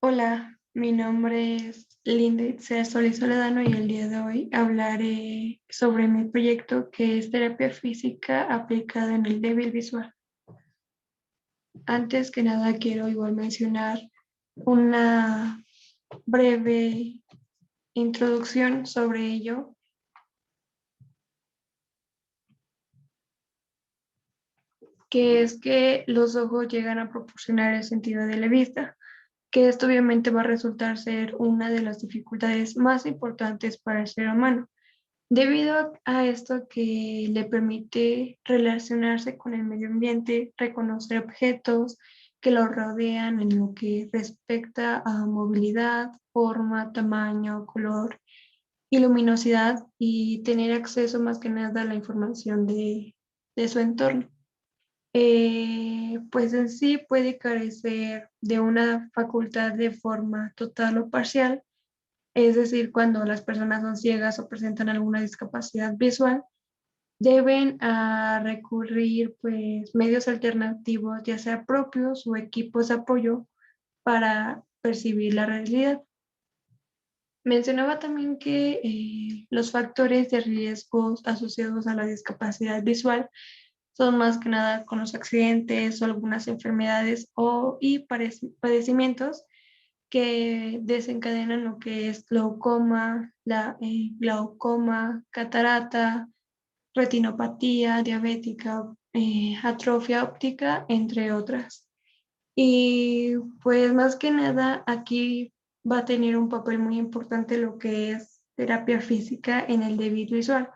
Hola, mi nombre es Linda Itziar Solís Toledano y el día de hoy hablaré sobre mi proyecto que es terapia física aplicada en el débil visual. Antes que nada quiero igual mencionar una breve introducción sobre ello, que es que los ojos llegan a proporcionar el sentido de la vista, que esto obviamente va a resultar ser una de las dificultades más importantes para el ser humano debido a esto que le permite relacionarse con el medio ambiente, reconocer objetos que lo rodean en lo que respecta a movilidad, forma, tamaño, color y luminosidad y tener acceso más que nada a la información de su entorno. Pues en sí puede carecer de una facultad de forma total o parcial, es decir, cuando las personas son ciegas o presentan alguna discapacidad visual, deben recurrir pues medios alternativos, ya sea propios o equipos de apoyo para percibir la realidad. Mencionaba también que los factores de riesgos asociados a la discapacidad visual son más que nada con los accidentes o algunas enfermedades y padecimientos que desencadenan lo que es glaucoma, glaucoma, catarata, retinopatía diabética, atrofia óptica, entre otras. Y pues más que nada aquí va a tener un papel muy importante lo que es terapia física en el débil visual,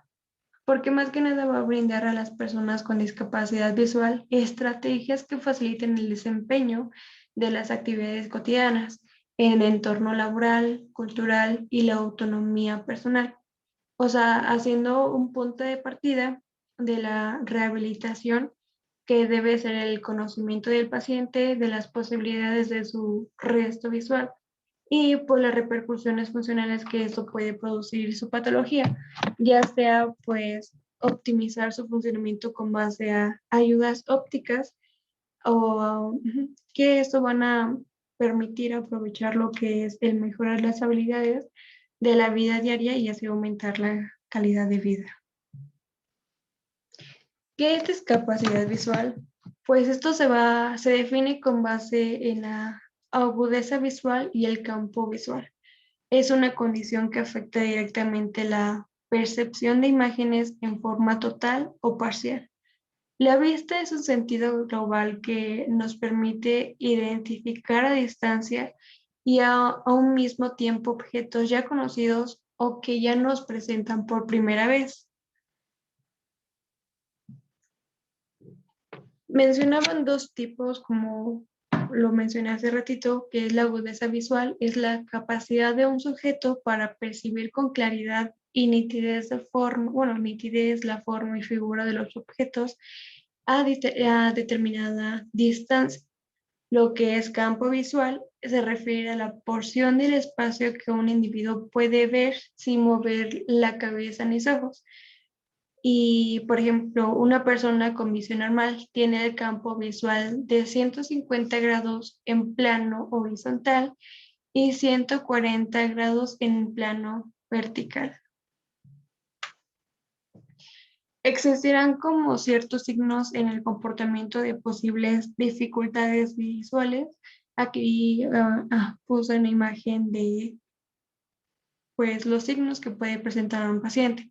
porque más que nada va a brindar a las personas con discapacidad visual estrategias que faciliten el desempeño de las actividades cotidianas en el entorno laboral, cultural y la autonomía personal. O sea, haciendo un punto de partida de la rehabilitación que debe ser el conocimiento del paciente de las posibilidades de su resto visual y por las repercusiones funcionales que esto puede producir su patología, ya sea pues optimizar su funcionamiento con base a ayudas ópticas o que esto van a permitir aprovechar lo que es el mejorar las habilidades de la vida diaria y así aumentar la calidad de vida. ¿Qué es discapacidad visual? Pues esto se define con base en la agudeza visual y el campo visual. Es una condición que afecta directamente la percepción de imágenes en forma total o parcial. La vista es un sentido global que nos permite identificar a distancia y a un mismo tiempo objetos ya conocidos o que ya nos presentan por primera vez. Mencionaban dos tipos, como lo mencioné hace ratito, que es la agudeza visual, es la capacidad de un sujeto para percibir con claridad y nitidez de forma, bueno, nitidez, la forma y figura de los objetos a determinada distancia. Lo que es campo visual se refiere a la porción del espacio que un individuo puede ver sin mover la cabeza ni los ojos. Y, por ejemplo, una persona con visión normal tiene el campo visual de 150 grados en plano horizontal y 140 grados en plano vertical. Existirán como ciertos signos en el comportamiento de posibles dificultades visuales. Aquí puse una imagen de pues, los signos que puede presentar un paciente.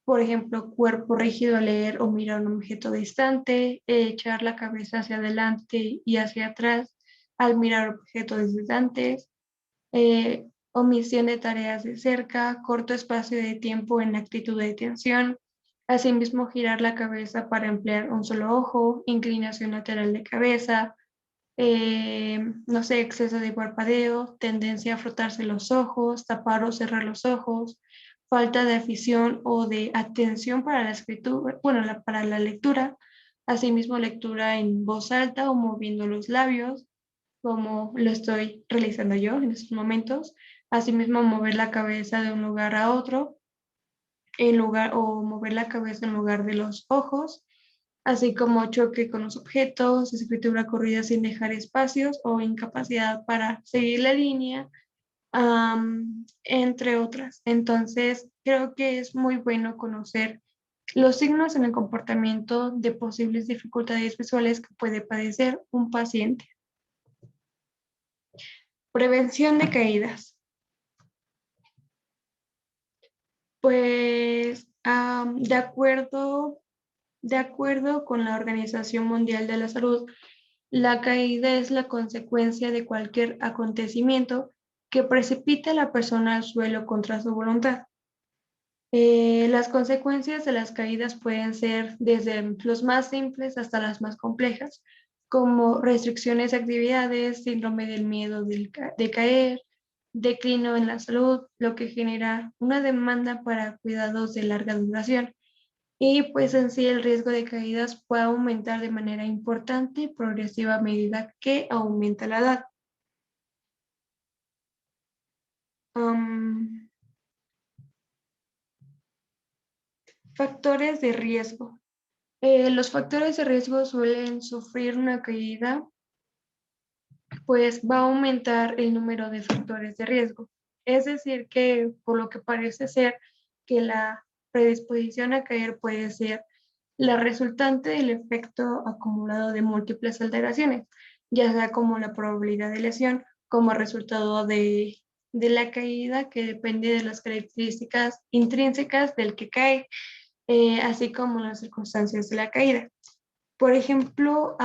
Por ejemplo, cuerpo rígido al leer o mirar un objeto distante, echar la cabeza hacia adelante y hacia atrás al mirar objetos distantes, omisión de tareas de cerca, corto espacio de tiempo en actitud de tensión, asimismo girar la cabeza para emplear un solo ojo, inclinación lateral de cabeza, no sé, exceso de parpadeo, tendencia a frotarse los ojos, tapar o cerrar los ojos, falta de afición o de atención para la escritura, bueno, para la lectura, asimismo lectura en voz alta o moviendo los labios, como lo estoy realizando yo en estos momentos, asimismo mover la cabeza de un lugar a otro, en lugar, o mover la cabeza en lugar de los ojos, así como choque con los objetos, escritura corrida sin dejar espacios o incapacidad para seguir la línea, entre otras. Entonces, creo que es muy bueno conocer los signos en el comportamiento de posibles dificultades visuales que puede padecer un paciente. Prevención de caídas. Pues de acuerdo con la Organización Mundial de la Salud, la caída es la consecuencia de cualquier acontecimiento que precipite a la persona al suelo contra su voluntad. Las consecuencias de las caídas pueden ser desde los más simples hasta las más complejas, como restricciones de actividades, síndrome del miedo de caer, declino en la salud, lo que genera una demanda para cuidados de larga duración. Y pues en sí el riesgo de caídas puede aumentar de manera importante y progresiva a medida que aumenta la edad. Am, Factores de riesgo. Los factores de riesgo suelen sufrir una caída, pues va a aumentar el número de factores de riesgo. Es decir, que por lo que parece ser que la predisposición a caer puede ser la resultante del efecto acumulado de múltiples alteraciones, ya sea como la probabilidad de lesión, como resultado de la caída que depende de las características intrínsecas del que cae, así como las circunstancias de la caída. Por ejemplo,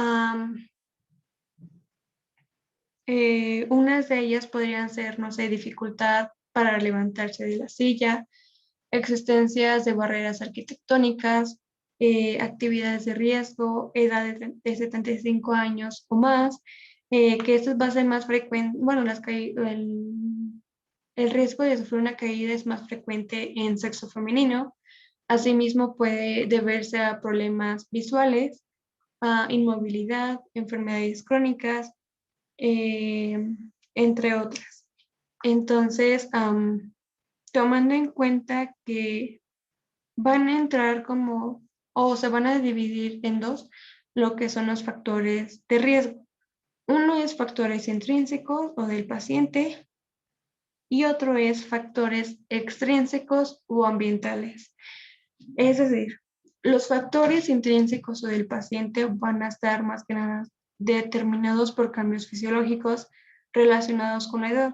unas de ellas podrían ser, no sé, dificultad para levantarse de la silla, existencias de barreras arquitectónicas, actividades de riesgo, edad de 75 años o más, que esto va a ser más frecuente, bueno, el riesgo de sufrir una caída es más frecuente en sexo femenino. Asimismo, puede deberse a problemas visuales, a inmovilidad, enfermedades crónicas, eh, entre otras. Entonces, tomando en cuenta que van a entrar como, o se van a dividir en dos, lo que son los factores de riesgo. Uno es factores intrínsecos o del paciente y otro es factores extrínsecos o ambientales. Es decir, los factores intrínsecos o del paciente van a estar más que nada determinados por cambios fisiológicos relacionados con la edad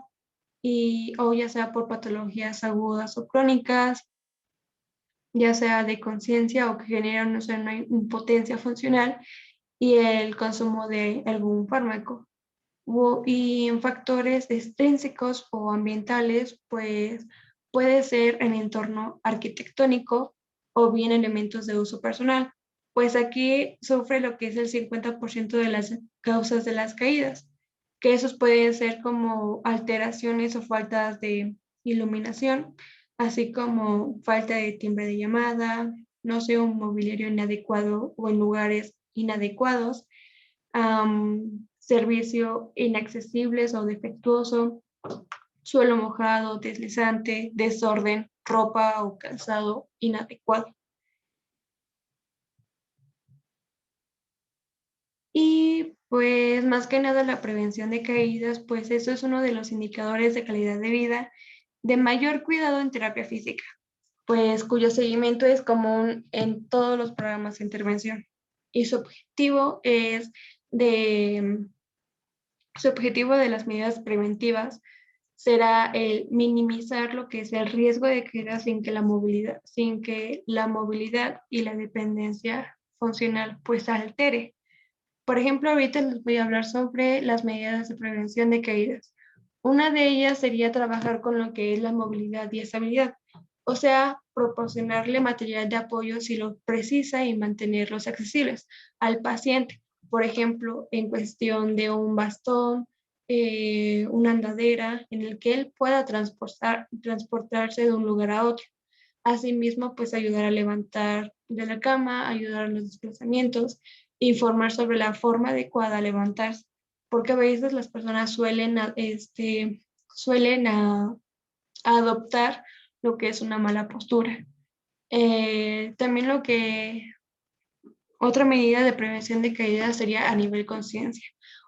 y o ya sea por patologías agudas o crónicas, ya sea de conciencia o que generan, no sé, una impotencia funcional y el consumo de algún fármaco. Y en factores extrínsecos o ambientales, pues puede ser en entorno arquitectónico o bien elementos de uso personal. Pues aquí sufre lo que es el 50% de las causas de las caídas, que esos pueden ser como alteraciones o faltas de iluminación, así como falta de timbre de llamada, no sé, un mobiliario inadecuado o en lugares inadecuados, servicio inaccesibles o defectuoso, suelo mojado, deslizante, desorden, ropa o calzado inadecuado. Y pues más que nada la prevención de caídas, pues eso es uno de los indicadores de calidad de vida de mayor cuidado en terapia física, pues cuyo seguimiento es común en todos los programas de intervención. Y de, su objetivo de las medidas preventivas será el minimizar lo que es el riesgo de caída sin que la movilidad y la dependencia funcional pues se altere. Por ejemplo, ahorita les voy a hablar sobre las medidas de prevención de caídas. Una de ellas sería trabajar con lo que es la movilidad y estabilidad, o sea, proporcionarle material de apoyo si lo precisa y mantenerlos accesibles al paciente. Por ejemplo, en cuestión de un bastón, una andadera en el que él pueda transportarse de un lugar a otro. Asimismo, pues ayudar a levantar de la cama, ayudar a los desplazamientos, informar sobre la forma adecuada de levantarse, porque a veces las personas suelen adoptar lo que es una mala postura. También lo que Otra medida de prevención de caídas sería a nivel conciencia.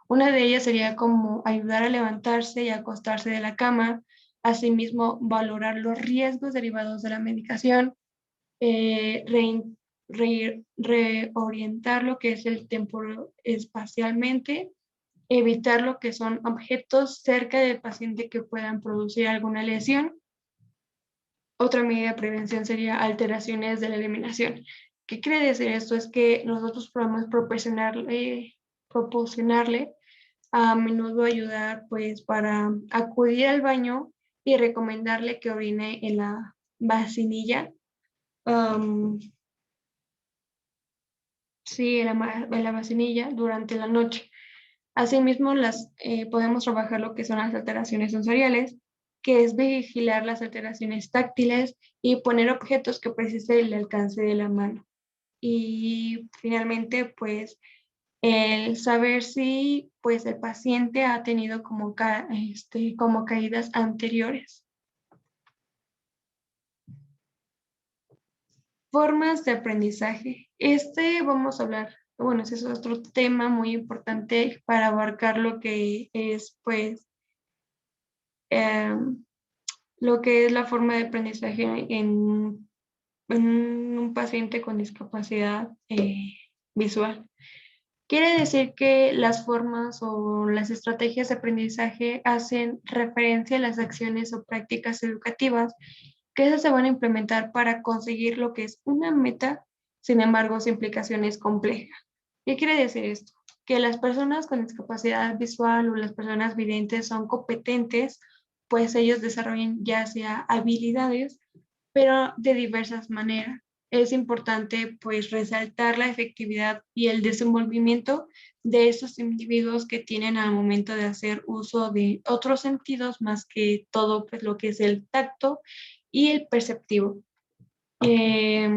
Una de ellas sería como ayudar a levantarse y acostarse de la cama, asimismo valorar los riesgos derivados de la medicación, eh, rein- reorientar lo que es el temporal espacialmente, evitar lo que son objetos cerca del paciente que puedan producir alguna lesión. Otra medida de prevención sería alteraciones de la eliminación. ¿Qué quiere decir esto? Es que nosotros podemos proporcionarle a menudo ayudar pues para acudir al baño y recomendarle que orine en la vacinilla. um, sí, en la vacinilla durante la noche. Asimismo, podemos trabajar lo que son las alteraciones sensoriales, que es vigilar las alteraciones táctiles y poner objetos que precisen el alcance de la mano. Y finalmente, pues, el saber si pues, el paciente ha tenido como caídas anteriores. Formas de aprendizaje. Vamos a hablar, bueno, ese es otro tema muy importante para abarcar lo que es, pues, eh, lo que es la forma de aprendizaje en un paciente con discapacidad visual. Quiere decir que las formas o las estrategias de aprendizaje hacen referencia a las acciones o prácticas educativas que esas se van a implementar para conseguir lo que es una meta, sin embargo, su implicación es compleja. ¿Qué quiere decir esto? Que las personas con discapacidad visual o las personas videntes son competentes, pues ellos desarrollan ya sea habilidades, pero de diversas maneras. Es importante pues resaltar la efectividad y el desenvolvimiento de esos individuos que tienen al momento de hacer uso de otros sentidos más que todo pues lo que es el tacto y el perceptivo. Eh,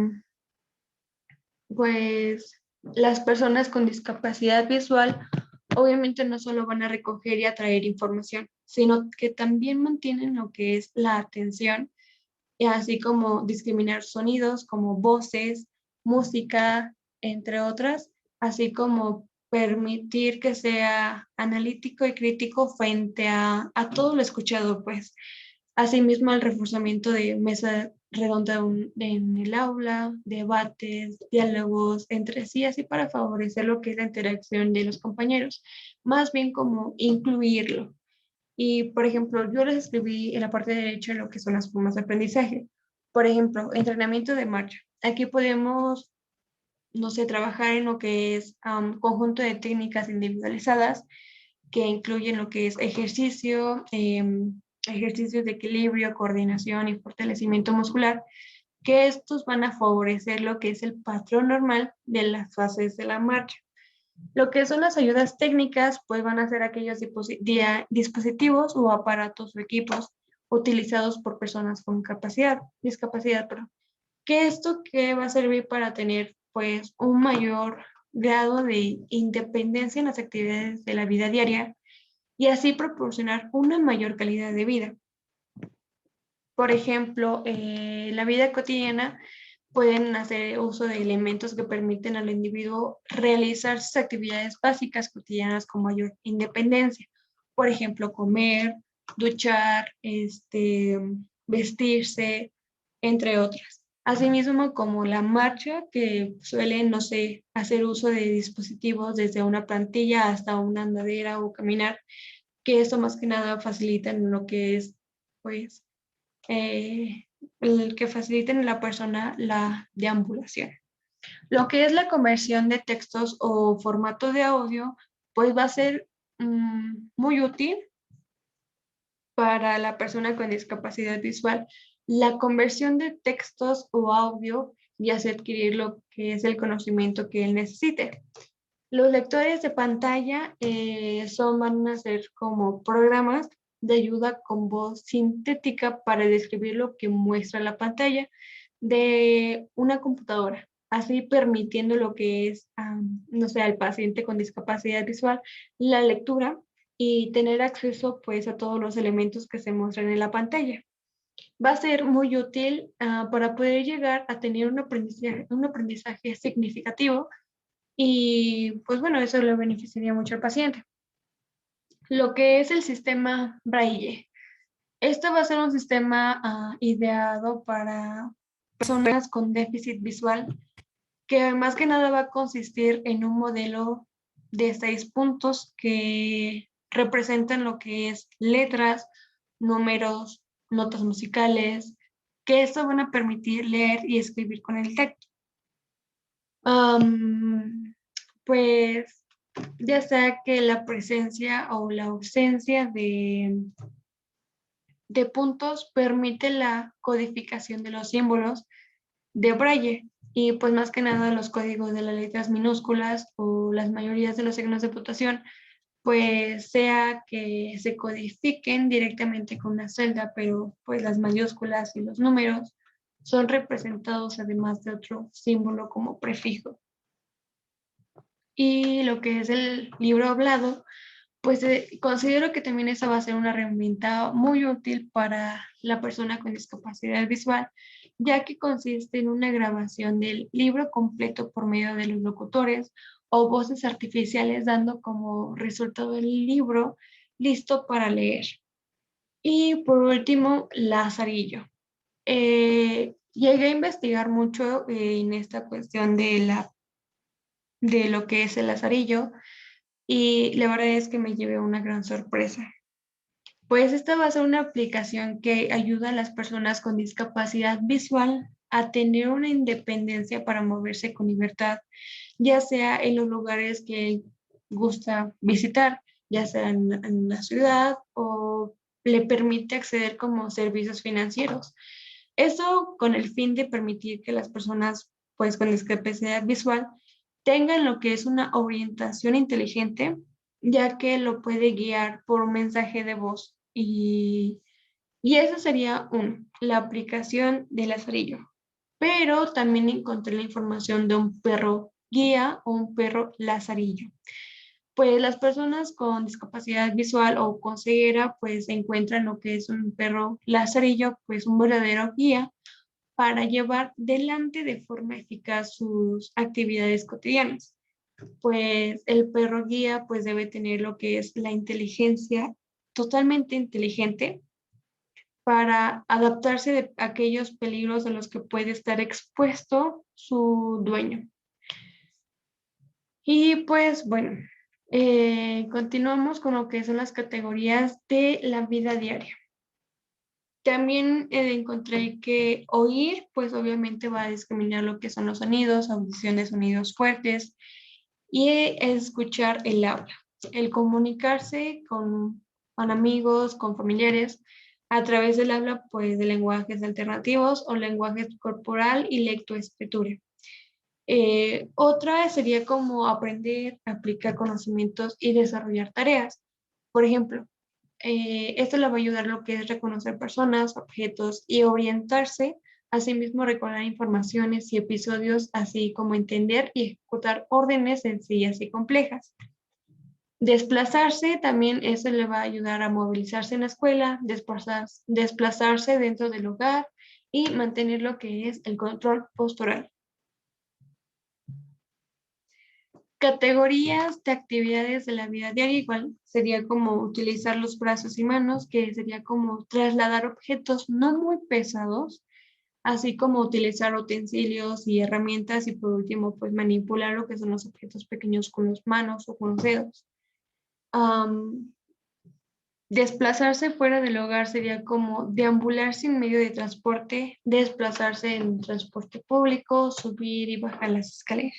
pues las personas con discapacidad visual obviamente no solo van a recoger y atraer información, sino que también mantienen lo que es la atención, y así como discriminar sonidos como voces, música, entre otras, así como permitir que sea analítico y crítico frente a todo lo escuchado, pues. Asimismo, el reforzamiento de mesa redonda en el aula, debates, diálogos entre sí, así para favorecer lo que es la interacción de los compañeros, más bien como incluirlo. Y, por ejemplo, yo les escribí en la parte derecha lo que son las formas de aprendizaje. Por ejemplo, entrenamiento de marcha. Aquí podemos, no sé, trabajar en lo que es conjunto de técnicas individualizadas que incluyen lo que es ejercicio, ejercicios de equilibrio, coordinación y fortalecimiento muscular, que estos van a favorecer lo que es el patrón normal de las fases de la marcha. Lo que son las ayudas técnicas, pues van a ser aquellos dispositivos o aparatos o equipos utilizados por personas con discapacidad, perdón. Que esto que va a servir para tener pues un mayor grado de independencia en las actividades de la vida diaria y así proporcionar una mayor calidad de vida. Por ejemplo, en la vida cotidiana pueden hacer uso de elementos que permiten al individuo realizar sus actividades básicas cotidianas con mayor independencia. Por ejemplo, comer, duchar, vestirse, entre otras. Asimismo, como la marcha, que suelen, no sé, hacer uso de dispositivos desde una plantilla hasta una andadera o caminar, que eso más que nada facilita en lo que es, pues, el que faciliten a la persona la deambulación. Lo que es la conversión de textos o formato de audio, pues va a ser muy útil para la persona con discapacidad visual. La conversión de textos o audio y hace adquirir lo que es el conocimiento que él necesite. Los lectores de pantalla van a ser como programas de ayuda con voz sintética para describir lo que muestra la pantalla de una computadora, así permitiendo lo que es, no sé, al paciente con discapacidad visual, la lectura y tener acceso pues a todos los elementos que se muestran en la pantalla. Va a ser muy útil para poder llegar a tener un aprendizaje significativo y pues bueno, eso le beneficiaría mucho al paciente. Lo que es el sistema Braille. Este va a ser un sistema ideado para personas con déficit visual, que más que nada va a consistir en un modelo de 6 puntos que representan lo que es letras, números, notas musicales, que esto van a permitir leer y escribir con el tacto. Pues ya sea que la presencia o la ausencia de puntos permite la codificación de los símbolos de Braille y pues más que nada los códigos de las letras minúsculas o las mayorías de los signos de puntuación, pues sea que se codifiquen directamente con una celda, pero pues las mayúsculas y los números son representados además de otro símbolo como prefijo. Y lo que es el libro hablado, pues considero que también esa va a ser una herramienta muy útil para la persona con discapacidad visual, ya que consiste en una grabación del libro completo por medio de los locutores o voces artificiales, dando como resultado el libro listo para leer. Y por último, Lazarillo. Llegué a investigar mucho en esta cuestión de lo que es el Lazarillo y la verdad es que me llevé una gran sorpresa. Pues esta va a ser una aplicación que ayuda a las personas con discapacidad visual a tener una independencia para moverse con libertad, ya sea en los lugares que gusta visitar, ya sea en la ciudad o le permite acceder como servicios financieros. Eso con el fin de permitir que las personas pues con discapacidad visual tengan lo que es una orientación inteligente, ya que lo puede guiar por un mensaje de voz. Y eso sería la aplicación del lazarillo. Pero también encontré la información de un perro guía o un perro lazarillo. Pues las personas con discapacidad visual o con ceguera pues encuentran lo que es un perro lazarillo, pues un verdadero guía para llevar delante de forma eficaz sus actividades cotidianas. Pues el perro guía pues debe tener lo que es la inteligencia totalmente inteligente para adaptarse de aquellos peligros a los que puede estar expuesto su dueño. Y pues bueno, continuamos con lo que son las categorías de la vida diaria. También encontré que oír, pues obviamente va a discriminar lo que son los sonidos, audición de sonidos fuertes y escuchar el habla, el comunicarse con amigos, con familiares a través del habla, pues de lenguajes alternativos o lenguaje corporal y lectoescritura. Otra sería como aprender, aplicar conocimientos y desarrollar tareas. Por ejemplo, esto le va a ayudar lo que es reconocer personas, objetos y orientarse, asimismo recordar informaciones y episodios, así como entender y ejecutar órdenes sencillas y complejas. Desplazarse también eso le va a ayudar a movilizarse en la escuela, desplazarse dentro del hogar y mantener lo que es el control postural. Categorías de actividades de la vida diaria, igual sería como utilizar los brazos y manos, que sería como trasladar objetos no muy pesados, así como utilizar utensilios y herramientas y por último, pues manipular lo que son los objetos pequeños con las manos o con los dedos. Desplazarse fuera del hogar sería como deambular sin medio de transporte, desplazarse en transporte público, subir y bajar las escaleras.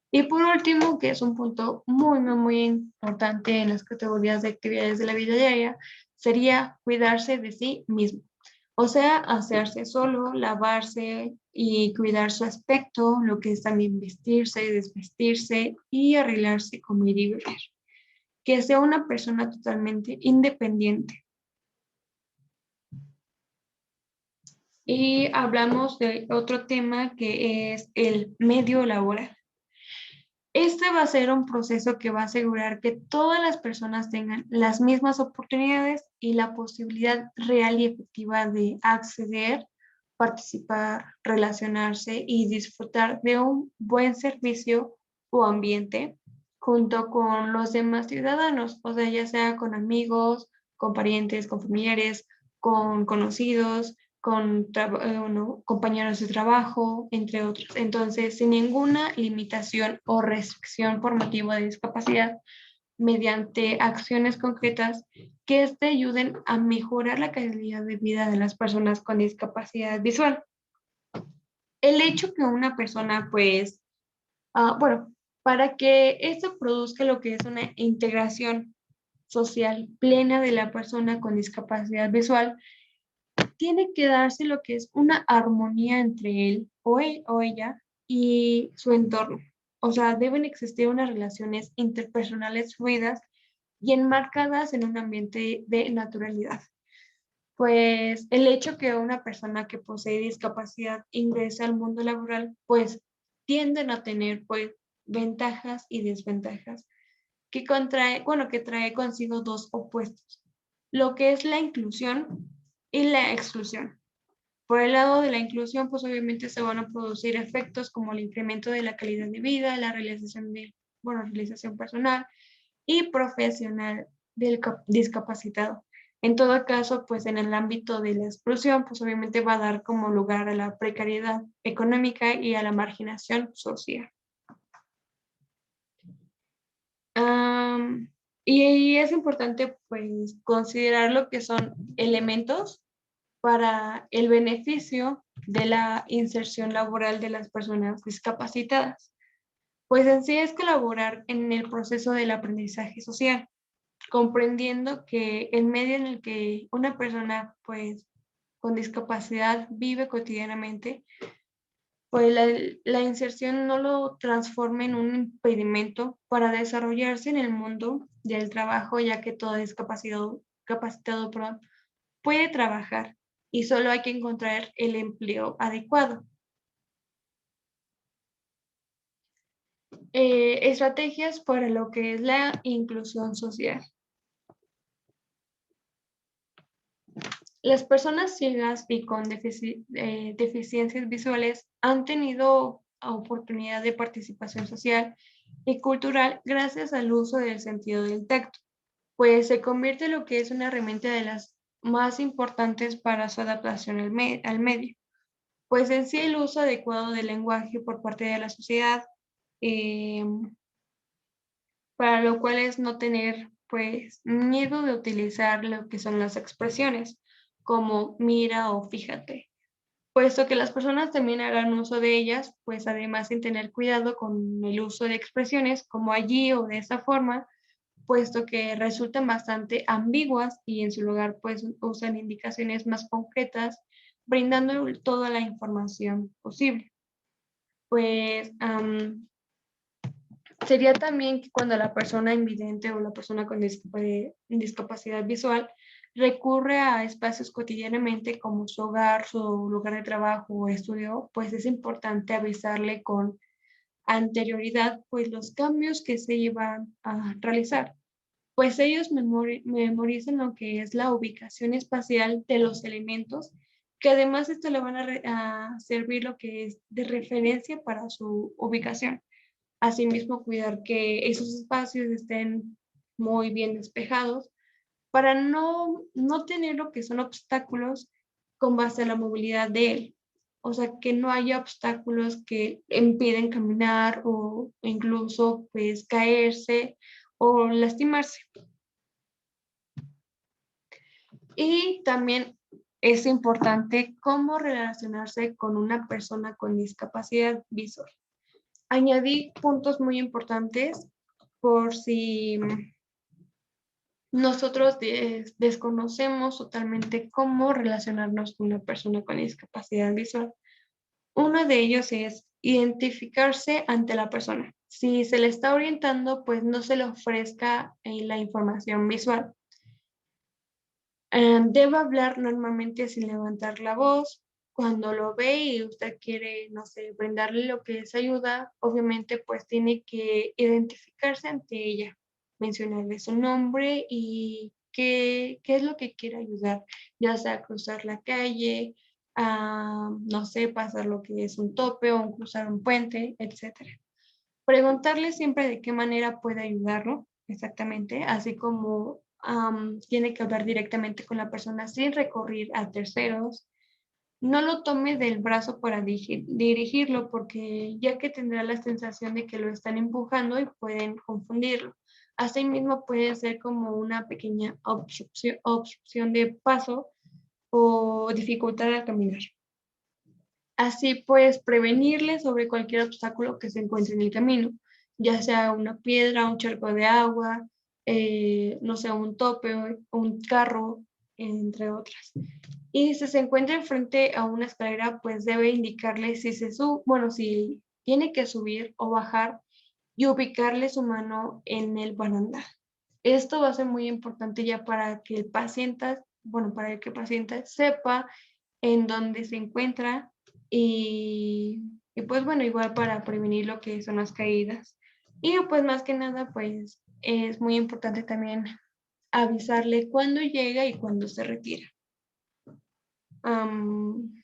Y por último, que es un punto muy importante en las categorías de actividades de la vida diaria, sería cuidarse de sí mismo. O sea, hacerse solo, lavarse y cuidar su aspecto, lo que es también vestirse, desvestirse y arreglarse, comer y beber. Que sea una persona totalmente independiente. Y hablamos de otro tema que es el medio laboral. Este va a ser un proceso que va a asegurar que todas las personas tengan las mismas oportunidades y la posibilidad real y efectiva de acceder, participar, relacionarse y disfrutar de un buen servicio o ambiente junto con los demás ciudadanos, o sea, ya sea con amigos, con parientes, con familiares, con conocidos, con no, compañeros de trabajo, entre otros. Entonces, sin ninguna limitación o restricción por motivo de discapacidad, mediante acciones concretas que ayuden a mejorar la calidad de vida de las personas con discapacidad visual. El hecho que una persona, pues, bueno, para que esto produzca lo que es una integración social plena de la persona con discapacidad visual, tiene que darse lo que es una armonía entre él o ella y su entorno. O sea, deben existir unas relaciones interpersonales fluidas y enmarcadas en un ambiente de naturalidad. Pues el hecho que una persona que posee discapacidad ingrese al mundo laboral, pues tienden a tener pues ventajas y desventajas que que trae consigo dos opuestos, lo que es la inclusión y la exclusión. Por el lado de la inclusión, pues obviamente se van a producir efectos como el incremento de la calidad de vida, la realización personal y profesional del discapacitado. En todo caso, pues en el ámbito de la exclusión, pues obviamente va a dar como lugar a la precariedad económica y a la marginación social. Um, y es importante pues considerar lo que son elementos para el beneficio de la inserción laboral de las personas discapacitadas. Pues en sí es colaborar en el proceso del aprendizaje social, comprendiendo que el medio en el que una persona pues con discapacidad vive cotidianamente, pues la inserción no lo transforme en un impedimento para desarrollarse en el mundo del trabajo, ya que todo capacitado, perdón, puede trabajar y solo hay que encontrar el empleo adecuado. Estrategias para lo que es la inclusión social. Las personas ciegas y con deficiencias visuales han tenido oportunidad de participación social y cultural gracias al uso del sentido del tacto, pues se convierte en lo que es una herramienta de las más importantes para su adaptación al medio. Pues en sí el uso adecuado del lenguaje por parte de la sociedad, eh, para lo cual es no tener pues miedo de utilizar lo que son las expresiones como mira o fíjate, puesto que las personas también hagan uso de ellas, pues además sin tener cuidado con el uso de expresiones como allí o de esa forma, puesto que resultan bastante ambiguas y en su lugar pues usan indicaciones más concretas, brindando toda la información posible. Pues sería también que cuando la persona invidente o la persona con discapacidad visual recurre a espacios cotidianamente como su hogar, su lugar de trabajo o estudio, pues es importante avisarle con anterioridad pues los cambios que se iban a realizar, pues ellos memorizan lo que es la ubicación espacial de los elementos, que además esto le van a servir lo que es de referencia para su ubicación. Asimismo, cuidar que esos espacios estén muy bien despejados para no tener lo que son obstáculos con base a la movilidad de él. O sea, que no haya obstáculos que impiden caminar o incluso pues caerse o lastimarse. Y también es importante cómo relacionarse con una persona con discapacidad visual. Añadí puntos muy importantes por si nosotros desconocemos totalmente cómo relacionarnos con una persona con discapacidad visual. Uno de ellos es identificarse ante la persona. Si se le está orientando, pues no se le ofrezca la información visual. Debe hablar normalmente sin levantar la voz. Cuando lo ve y usted quiere, no sé, brindarle lo que es ayuda, obviamente pues tiene que identificarse ante ella, mencionarle su nombre y qué es lo que quiere ayudar, ya sea cruzar la calle, no sé, pasar lo que es un tope o cruzar un puente, etcétera. Preguntarle siempre de qué manera puede ayudarlo, exactamente, así como tiene que hablar directamente con la persona sin recurrir a terceros. No lo tome del brazo para dirigirlo, porque ya que tendrá la sensación de que lo están empujando y pueden confundirlo. Asimismo, puede ser como una pequeña obstrucción de paso o dificultad al caminar. Así pues, prevenirle sobre cualquier obstáculo que se encuentre en el camino, ya sea una piedra, un charco de agua, no sé, un tope, un carro, entre otras. Y si se encuentra enfrente a una escalera, pues debe indicarle si si tiene que subir o bajar y ubicarle su mano en el barandal. Esto va a ser muy importante ya para que el paciente, para que el paciente sepa en dónde se encuentra y pues bueno, igual para prevenir lo que son las caídas. Y pues más que nada, pues es muy importante también avisarle cuándo llega y cuándo se retira. Am,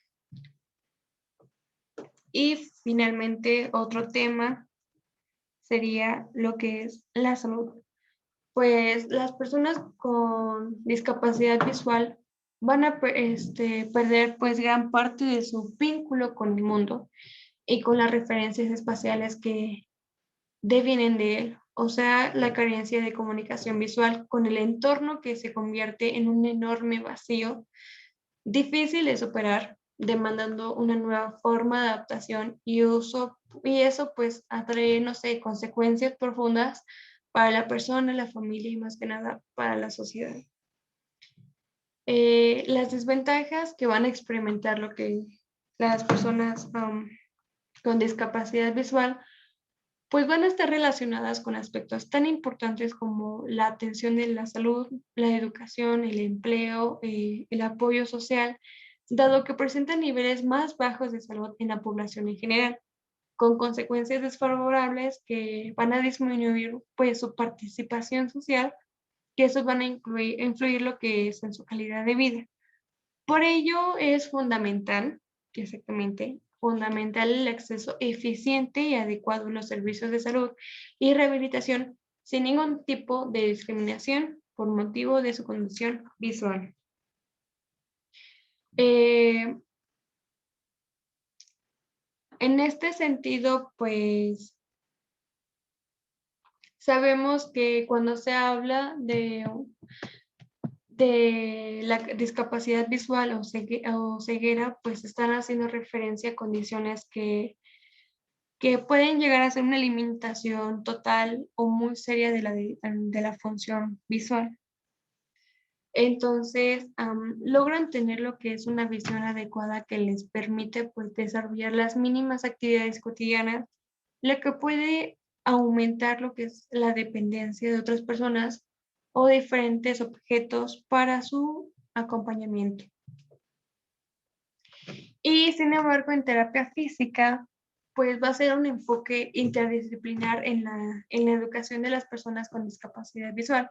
y finalmente, otro tema sería lo que es la salud. Pues las personas con discapacidad visual van a perder pues gran parte de su vínculo con el mundo y con las referencias espaciales que devienen de él, o sea, la carencia de comunicación visual con el entorno que se convierte en un enorme vacío difícil de superar, demandando una nueva forma de adaptación y uso, y eso pues atrae, no sé, consecuencias profundas para la persona, la familia y más que nada para la sociedad. Las desventajas que van a experimentar lo que las personas con discapacidad visual pues van a estar relacionadas con aspectos tan importantes como la atención de la salud, la educación, el empleo, el apoyo social, dado que presentan niveles más bajos de salud en la población en general, con consecuencias desfavorables que van a disminuir pues su participación social, que eso van a influir lo que es en su calidad de vida. Por ello es fundamental, exactamente, fundamental el acceso eficiente y adecuado a los servicios de salud y rehabilitación sin ningún tipo de discriminación por motivo de su condición visual. Eh, en este sentido, pues sabemos que cuando se habla de la discapacidad visual o ceguera, pues están haciendo referencia a condiciones que pueden llegar a ser una limitación total o muy seria de la función visual. Entonces, logran tener lo que es una visión adecuada que les permite pues, desarrollar las mínimas actividades cotidianas, lo que puede aumentar lo que es la dependencia de otras personas o diferentes objetos para su acompañamiento. Y sin embargo, en terapia física, pues va a ser un enfoque interdisciplinar en la educación de las personas con discapacidad visual.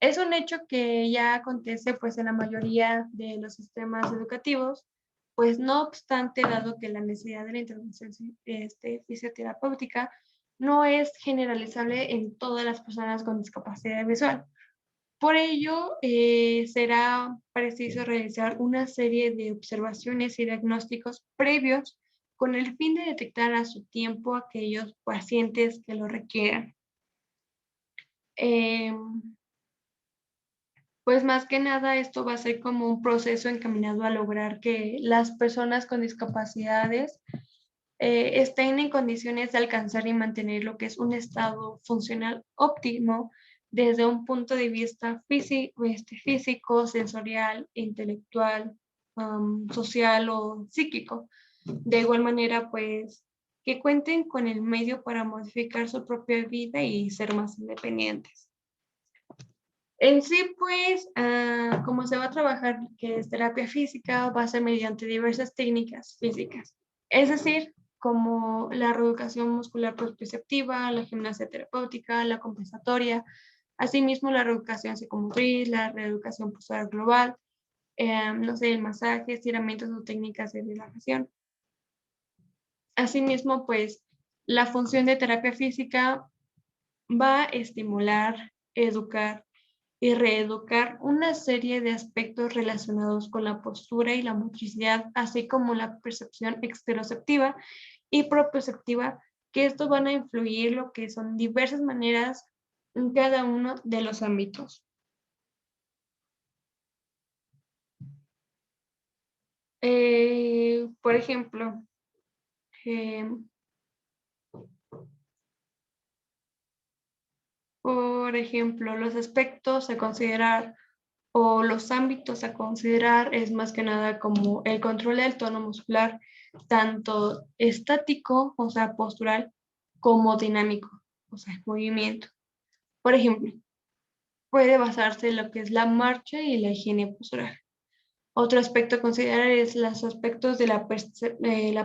Es un hecho que ya acontece pues en la mayoría de los sistemas educativos, pues no obstante, dado que la necesidad de la intervención fisioterapéutica no es generalizable en todas las personas con discapacidad visual. Por ello, será preciso realizar una serie de observaciones y diagnósticos previos con el fin de detectar a su tiempo aquellos pacientes que lo requieran. Pues más que nada esto va a ser como un proceso encaminado a lograr que las personas con discapacidades estén en condiciones de alcanzar y mantener lo que es un estado funcional óptimo desde un punto de vista físico, sensorial, intelectual, social o psíquico. De igual manera, pues, que cuenten con el medio para modificar su propia vida y ser más independientes. En sí, pues, como se va a trabajar, que es terapia física, va a ser mediante diversas técnicas físicas. Es decir, como la reeducación muscular proprioceptiva, la gimnasia terapéutica, la compensatoria, asimismo la reeducación psicomotriz, la reeducación postural global, no sé, el masaje, estiramientos o técnicas de relajación. Asimismo, pues, La función de terapia física va a estimular, educar y reeducar una serie de aspectos relacionados con la postura y la motricidad, así como la percepción exteroceptiva y proprioceptiva, que esto van a influir lo que son diversas maneras en cada uno de los ámbitos. Por ejemplo, eh, los aspectos a considerar o los ámbitos a considerar es más que nada como el control del tono muscular, tanto estático, o sea, postural, como dinámico, o sea, movimiento. Por ejemplo, puede basarse en lo que es la marcha y la higiene postural. Otro aspecto a considerar es los aspectos de la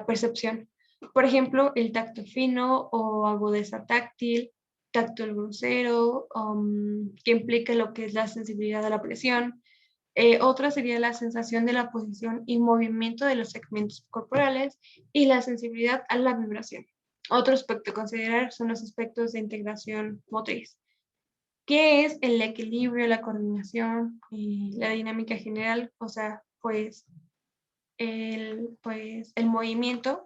percepción. Por ejemplo, el tacto fino o agudeza táctil, tacto grosero, que implica lo que es la sensibilidad a la presión. Otra sería la sensación de la posición y movimiento de los segmentos corporales y la sensibilidad a la vibración. Otro aspecto a considerar son los aspectos de integración motriz, que es el equilibrio, la coordinación y la dinámica general, o sea, el movimiento,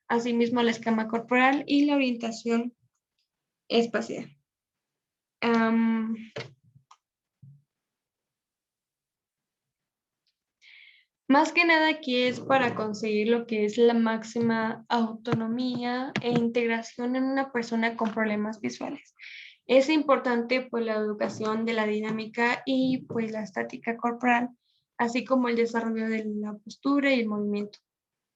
asimismo la escama corporal y la orientación espacial. Más que nada aquí es para conseguir lo que es la máxima autonomía e integración en una persona con problemas visuales. Es importante pues la educación de la dinámica y pues la estática corporal, así como el desarrollo de la postura y el movimiento,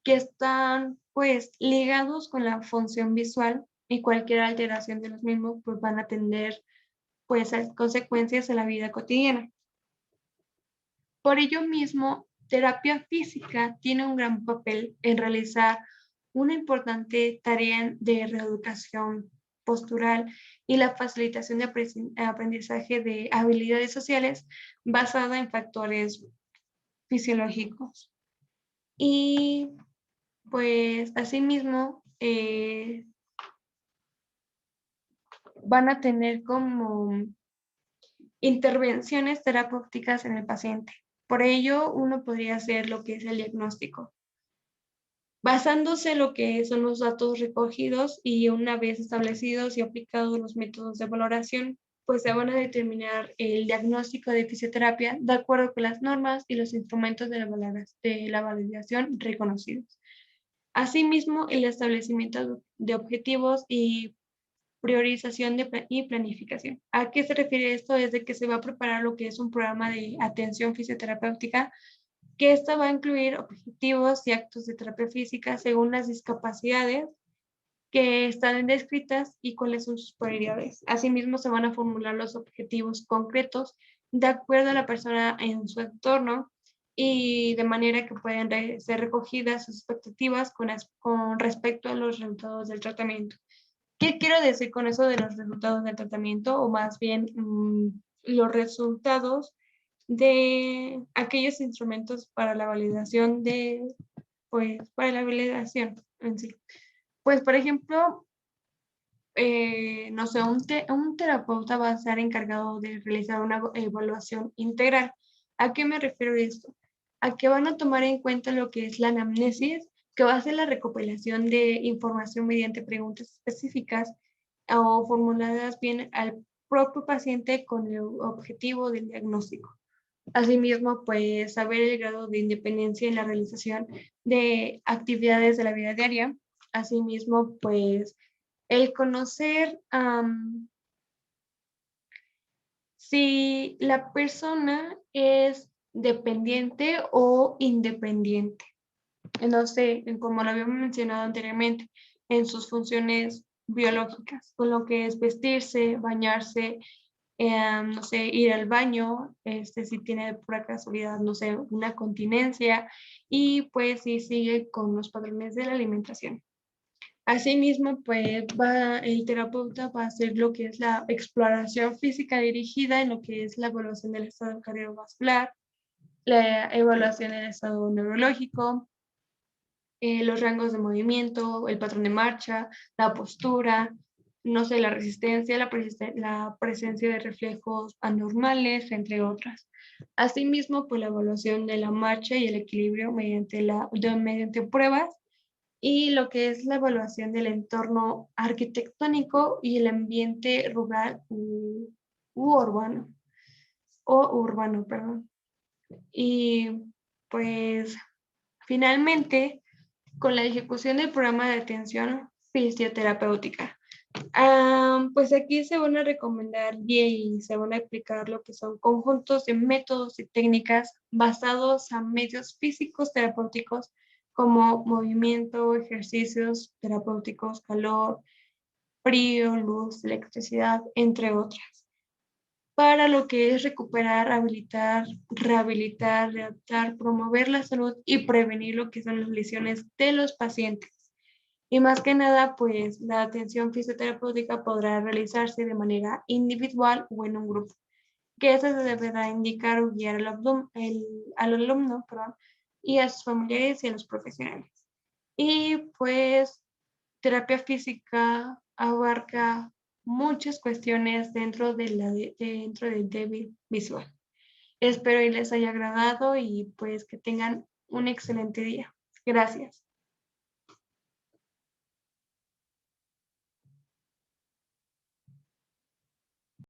que están pues ligados con la función visual, y cualquier alteración de los mismos pues van a tener pues consecuencias en la vida cotidiana. Por ello mismo, terapia física tiene un gran papel en realizar una importante tarea de reeducación postural y la facilitación de aprendizaje de habilidades sociales basada en factores fisiológicos. Y pues asimismo van a tener como intervenciones terapéuticas en el paciente. Por ello, uno podría hacer lo que es el diagnóstico, basándose en lo que son los datos recogidos, y una vez establecidos y aplicados los métodos de valoración, pues se van a determinar el diagnóstico de fisioterapia de acuerdo con las normas y los instrumentos de la validación reconocidos. Asimismo, el establecimiento de objetivos y priorización y planificación. ¿A qué se refiere esto? Es de que se va a preparar lo que es un programa de atención fisioterapéutica, que esta va a incluir objetivos y actos de terapia física según las discapacidades que están descritas y cuáles son sus prioridades. Asimismo, se van a formular los objetivos concretos de acuerdo a la persona en su entorno, y de manera que pueden ser recogidas sus expectativas con respecto a los resultados del tratamiento. ¿Qué quiero decir con eso de los resultados del tratamiento? O más bien los resultados de aquellos instrumentos para la validación para la validación en sí. Pues, por ejemplo, no sé, un terapeuta va a estar encargado de realizar una evaluación integral. ¿A qué me refiero a esto? A que van a tomar en cuenta lo que es la anamnesis, que va a ser la recopilación de información mediante preguntas específicas o formuladas bien al propio paciente con el objetivo del diagnóstico. Asimismo, pues saber el grado de independencia en la realización de actividades de la vida diaria. Asimismo, pues el conocer si la persona es dependiente o independiente. No sé, como lo habíamos mencionado anteriormente, en sus funciones biológicas, con lo que es vestirse, bañarse, no sé, ir al baño, si tiene por casualidad, no sé, una continencia, y pues si sigue con los patrones de la alimentación. Asimismo, pues el terapeuta va a hacer lo que es la exploración física dirigida en lo que es la evaluación del estado cardiovascular, la evaluación del estado neurológico, los rangos de movimiento, el patrón de marcha, la postura, no sé, la resistencia, la presencia de reflejos anormales, entre otras. Asimismo, pues la evaluación de la marcha y el equilibrio mediante pruebas y lo que es la evaluación del entorno arquitectónico y el ambiente rural urbano, perdón. Y pues finalmente, con la ejecución del programa de atención fisioterapéutica. Pues aquí se van a recomendar y se van a explicar lo que son conjuntos de métodos y técnicas basados a medios físicos terapéuticos como movimiento, ejercicios terapéuticos, calor, frío, luz, electricidad, entre otras para lo que es recuperar, rehabilitar, readaptar, promover la salud y prevenir lo que son las lesiones de los pacientes. Y más que nada, pues la atención fisioterapéutica podrá realizarse de manera individual o en un grupo, que eso se deberá indicar o guiar al alumno, perdón, y a sus familiares y a los profesionales. Y pues terapia física abarca muchas cuestiones dentro del débil visual. Espero y les haya agradado y pues que tengan un excelente día. Gracias.